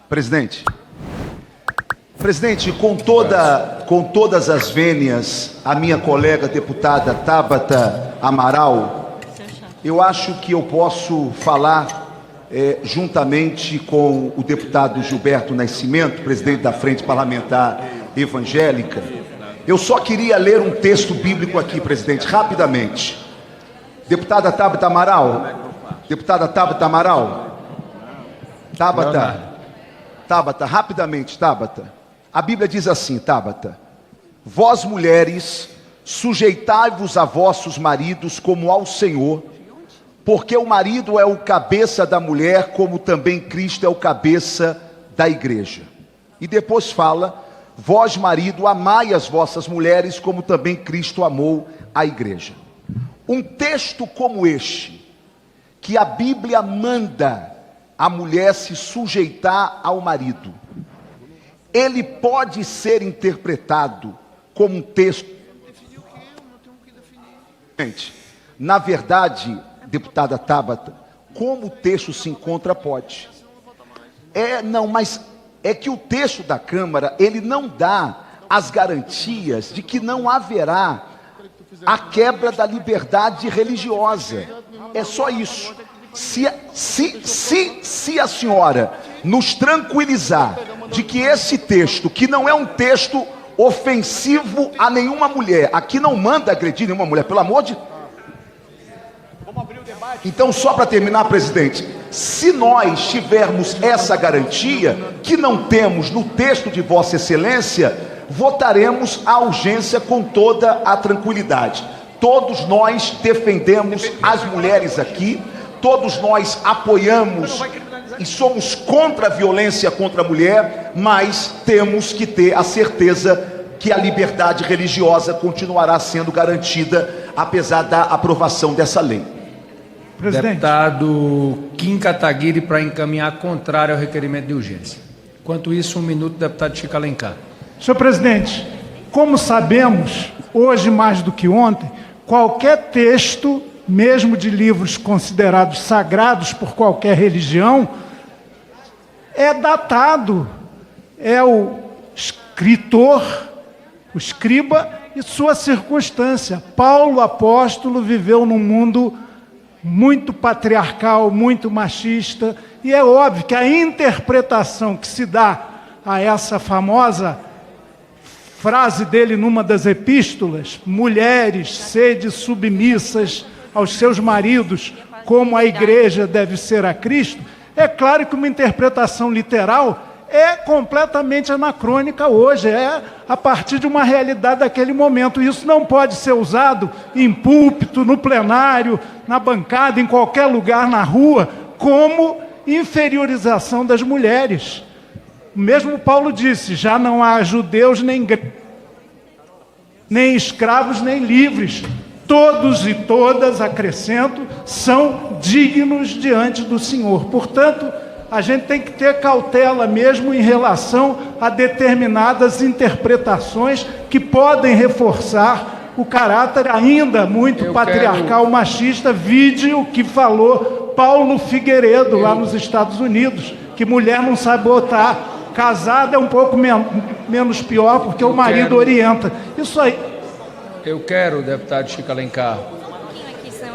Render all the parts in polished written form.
Presidente, com todas as vênias, a minha colega deputada Tabata Amaral, eu acho que eu posso falar juntamente com o deputado Gilberto Nascimento, presidente da Frente Parlamentar Evangélica. Eu só queria ler um texto bíblico aqui, presidente, rapidamente. Deputada Tabata Amaral, Tabata, rapidamente, Tabata. A Bíblia diz assim, Tabata: vós mulheres, sujeitai-vos a vossos maridos como ao Senhor, porque o marido é o cabeça da mulher, como também Cristo é o cabeça da igreja. E depois fala: vós marido, amai as vossas mulheres, como também Cristo amou a igreja. Um texto como este, que a Bíblia manda a mulher se sujeitar ao marido, ele pode ser interpretado como um texto. Na verdade, deputada Tabata, como o texto se encontra, pode. Mas é que o texto da Câmara, ele não dá as garantias de que não haverá a quebra da liberdade religiosa. É só isso. Se a senhora nos tranquilizar de que esse texto, que não é um texto ofensivo a nenhuma mulher, aqui não manda agredir nenhuma mulher, pelo amor de... Então, só para terminar, presidente, se nós tivermos essa garantia, que não temos no texto de Vossa Excelência, votaremos a urgência com toda a tranquilidade. Todos nós defendemos as mulheres aqui, todos nós apoiamos e somos contra a violência contra a mulher, mas temos que ter a certeza que a liberdade religiosa continuará sendo garantida, apesar da aprovação dessa lei. Presidente. Deputado Kim Kataguiri, para encaminhar contrário ao requerimento de urgência. Enquanto isso, 1 minuto, deputado Chico Alencar. Senhor presidente, como sabemos, hoje mais do que ontem, qualquer texto, mesmo de livros considerados sagrados por qualquer religião, é datado. É o escritor, o escriba e sua circunstância. Paulo, apóstolo, viveu num mundo muito patriarcal, muito machista, e é óbvio que a interpretação que se dá a essa famosa frase dele numa das epístolas, mulheres, sede submissas aos seus maridos, como a igreja deve ser a Cristo, é claro que uma interpretação literal é completamente anacrônica hoje, é a partir de uma realidade daquele momento. Isso não pode ser usado em púlpito, no plenário, na bancada, em qualquer lugar, na rua, como inferiorização das mulheres. Mesmo Paulo disse, já não há judeus nem escravos nem livres, todos e todas, acrescento, são dignos diante do Senhor. Portanto, a gente tem que ter cautela mesmo em relação a determinadas interpretações que podem reforçar o caráter ainda muito patriarcal, machista, vide o que falou Paulo Figueiredo lá nos Estados Unidos, que mulher não sabe botar, casada é um pouco menos pior, porque o marido orienta. Isso aí. Eu quero, deputado Chico Alencar,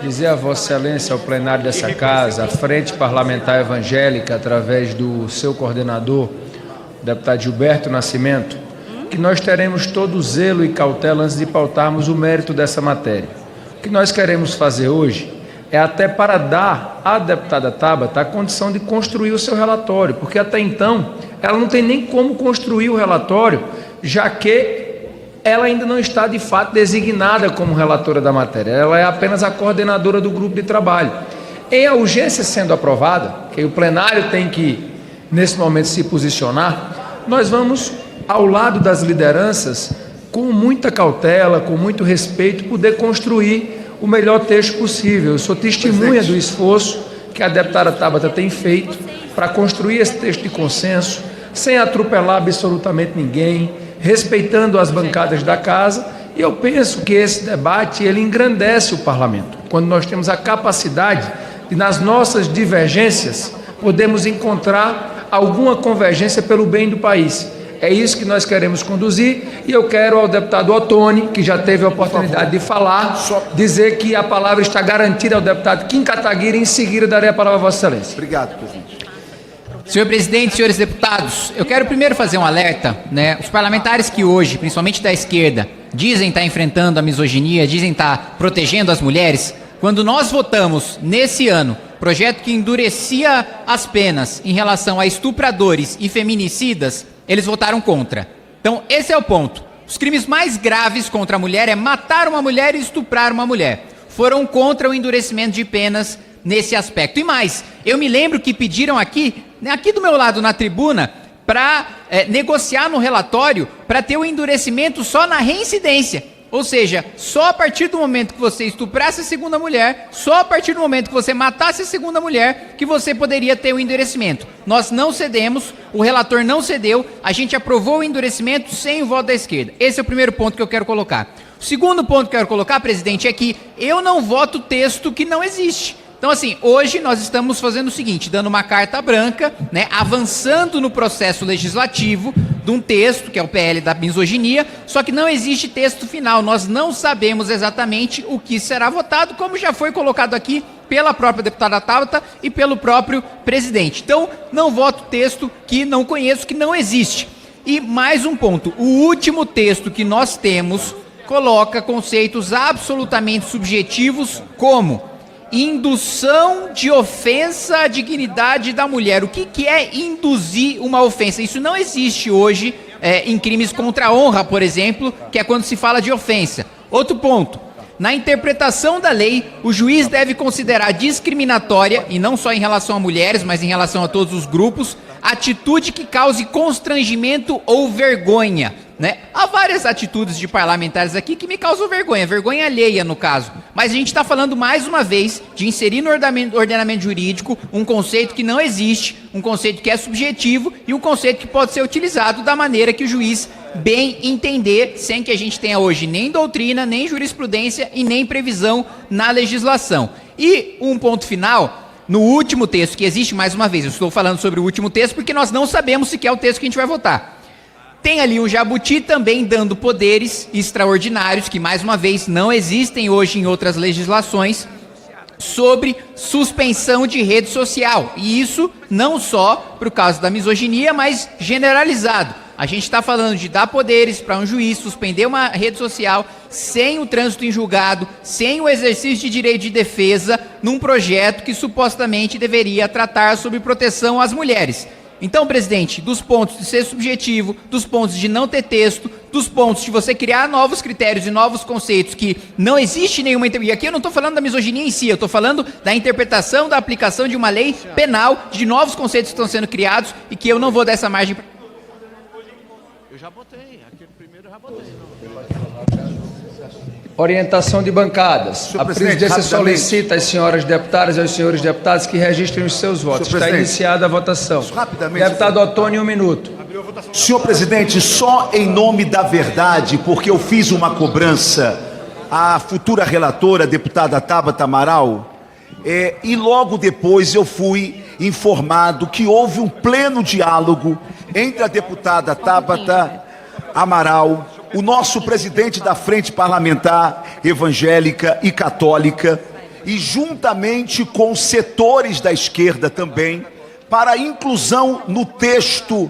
dizer a Vossa Excelência, ao plenário dessa casa, a Frente Parlamentar Evangélica, através do seu coordenador, deputado Gilberto Nascimento, que nós teremos todo o zelo e cautela antes de pautarmos o mérito dessa matéria. O que nós queremos fazer hoje é até para dar à deputada Tabata a condição de construir o seu relatório, porque até então ela não tem nem como construir o relatório, já que ela ainda não está de fato designada como relatora da matéria, ela é apenas a coordenadora do grupo de trabalho. Em a urgência sendo aprovada, que o plenário tem que, nesse momento, se posicionar, nós vamos, ao lado das lideranças, com muita cautela, com muito respeito, poder construir o melhor texto possível. Eu sou testemunha do esforço que a deputada Tabata tem feito para construir esse texto de consenso, sem atropelar absolutamente ninguém, respeitando as bancadas da casa, e eu penso que esse debate ele engrandece o parlamento, quando nós temos a capacidade de, nas nossas divergências, podemos encontrar alguma convergência pelo bem do país. É isso que nós queremos conduzir, e eu quero ao deputado Ottoni, que já teve a oportunidade de falar, dizer que a palavra está garantida ao deputado Kim Kataguiri, e em seguida darei a palavra a Vossa Excelência. Obrigado, presidente. Senhor presidente, senhores deputados, eu quero primeiro fazer um alerta, né? Os parlamentares que hoje, principalmente da esquerda, dizem estar enfrentando a misoginia, dizem estar protegendo as mulheres. Quando nós votamos nesse ano projeto que endurecia as penas em relação a estupradores e feminicidas, eles votaram contra. Então, esse é o ponto. Os crimes mais graves contra a mulher é matar uma mulher e estuprar uma mulher. Foram contra o endurecimento de penas nesse aspecto. E mais, eu me lembro que pediram aqui do meu lado na tribuna, para negociar no relatório, para ter o endurecimento só na reincidência. Ou seja, só a partir do momento que você estuprasse a segunda mulher, só a partir do momento que você matasse a segunda mulher, que você poderia ter o endurecimento. Nós não cedemos, o relator não cedeu, a gente aprovou o endurecimento sem o voto da esquerda. Esse é o primeiro ponto que eu quero colocar. O segundo ponto que eu quero colocar, presidente, é que eu não voto texto que não existe. Então, assim, hoje nós estamos fazendo o seguinte, dando uma carta branca, né, avançando no processo legislativo de um texto, que é o PL da misoginia, só que não existe texto final. Nós não sabemos exatamente o que será votado, como já foi colocado aqui pela própria deputada Tabata e pelo próprio presidente. Então, não voto texto que não conheço, que não existe. E mais um ponto, o último texto que nós temos coloca conceitos absolutamente subjetivos como indução de ofensa à dignidade da mulher. O que é induzir uma ofensa? Isso não existe hoje em crimes contra a honra, por exemplo, que é quando se fala de ofensa. Outro ponto, na interpretação da lei, o juiz deve considerar discriminatória, e não só em relação a mulheres, mas em relação a todos os grupos, atitude que cause constrangimento ou vergonha. Né? Há várias atitudes de parlamentares aqui que me causam vergonha alheia no caso, mas a gente está falando mais uma vez de inserir no ordenamento jurídico um conceito que não existe, um conceito que é subjetivo e um conceito que pode ser utilizado da maneira que o juiz bem entender, sem que a gente tenha hoje nem doutrina, nem jurisprudência e nem previsão na legislação. E um ponto final, no último texto que existe, mais uma vez, eu estou falando sobre o último texto porque nós não sabemos se é o texto que a gente vai votar. Tem ali um jabuti também dando poderes extraordinários, que mais uma vez não existem hoje em outras legislações, sobre suspensão de rede social. E isso não só por causa da misoginia, mas generalizado. A gente está falando de dar poderes para um juiz suspender uma rede social sem o trânsito em julgado, sem o exercício de direito de defesa, num projeto que supostamente deveria tratar sobre proteção às mulheres. Então, presidente, dos pontos de ser subjetivo, dos pontos de não ter texto, dos pontos de você criar novos critérios e novos conceitos que não existe nenhuma... E aqui eu não estou falando da misoginia em si, eu estou falando da interpretação, da aplicação de uma lei penal, de novos conceitos que estão sendo criados e que eu não vou dar essa margem... Eu já botei, aquele primeiro eu já botei. Orientação de bancadas. A presidência solicita às senhoras deputadas e aos senhores deputados que registrem os seus votos. Está iniciada a votação. Deputado Ottoni, 1 minuto. Senhor presidente, só em nome da verdade, porque eu fiz uma cobrança à futura relatora, deputada Tabata Amaral, e logo depois eu fui informado que houve um pleno diálogo entre a deputada Tabata Amaral, o nosso presidente da Frente Parlamentar Evangélica e Católica, e juntamente com setores da esquerda também, para a inclusão no texto,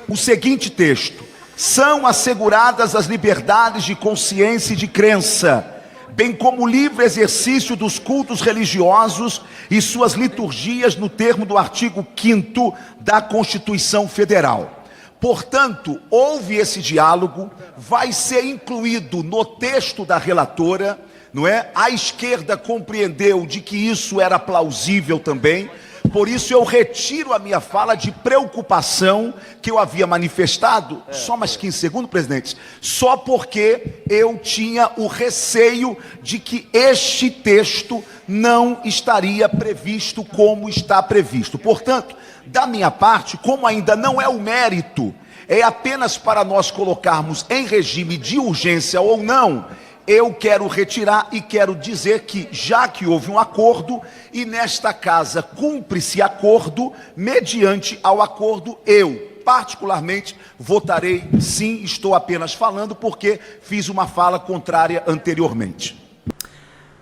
o seguinte texto: são asseguradas as liberdades de consciência e de crença, bem como o livre exercício dos cultos religiosos e suas liturgias no termo do artigo 5º da Constituição Federal. Portanto, houve esse diálogo, vai ser incluído no texto da relatora, não é? A esquerda compreendeu de que isso era plausível também, por isso eu retiro a minha fala de preocupação que eu havia manifestado, só mais 15 segundos, presidente, só porque eu tinha o receio de que este texto não estaria previsto como está previsto. Portanto, da minha parte, como ainda não é o mérito, é apenas para nós colocarmos em regime de urgência ou não, eu quero retirar e quero dizer que, já que houve um acordo, e nesta casa cumpre-se acordo, mediante ao acordo, eu, particularmente, votarei sim. Estou apenas falando porque fiz uma fala contrária anteriormente.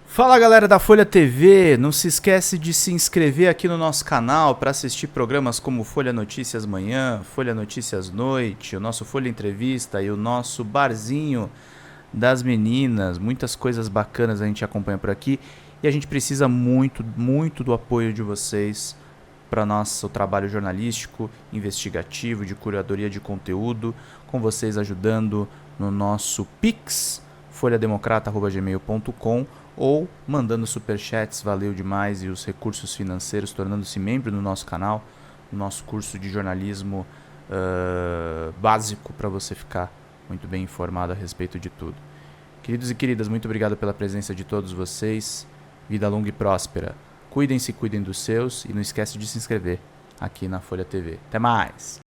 Fala, galera da Folha TV, não se esquece de se inscrever aqui no nosso canal para assistir programas como Folha Notícias Manhã, Folha Notícias Noite, o nosso Folha Entrevista e o nosso Barzinho das Meninas. Muitas coisas bacanas a gente acompanha por aqui e a gente precisa muito, muito do apoio de vocês para nosso trabalho jornalístico, investigativo, de curadoria de conteúdo, com vocês ajudando no nosso Pix, folhademocrata@gmail.com, ou mandando superchats, valeu demais, e os recursos financeiros, tornando-se membro do nosso canal, no nosso curso de jornalismo básico, para você ficar muito bem informado a respeito de tudo. Queridos e queridas, muito obrigado pela presença de todos vocês. Vida longa e próspera. Cuidem-se, cuidem dos seus, e não esquece de se inscrever aqui na Folha TV. Até mais!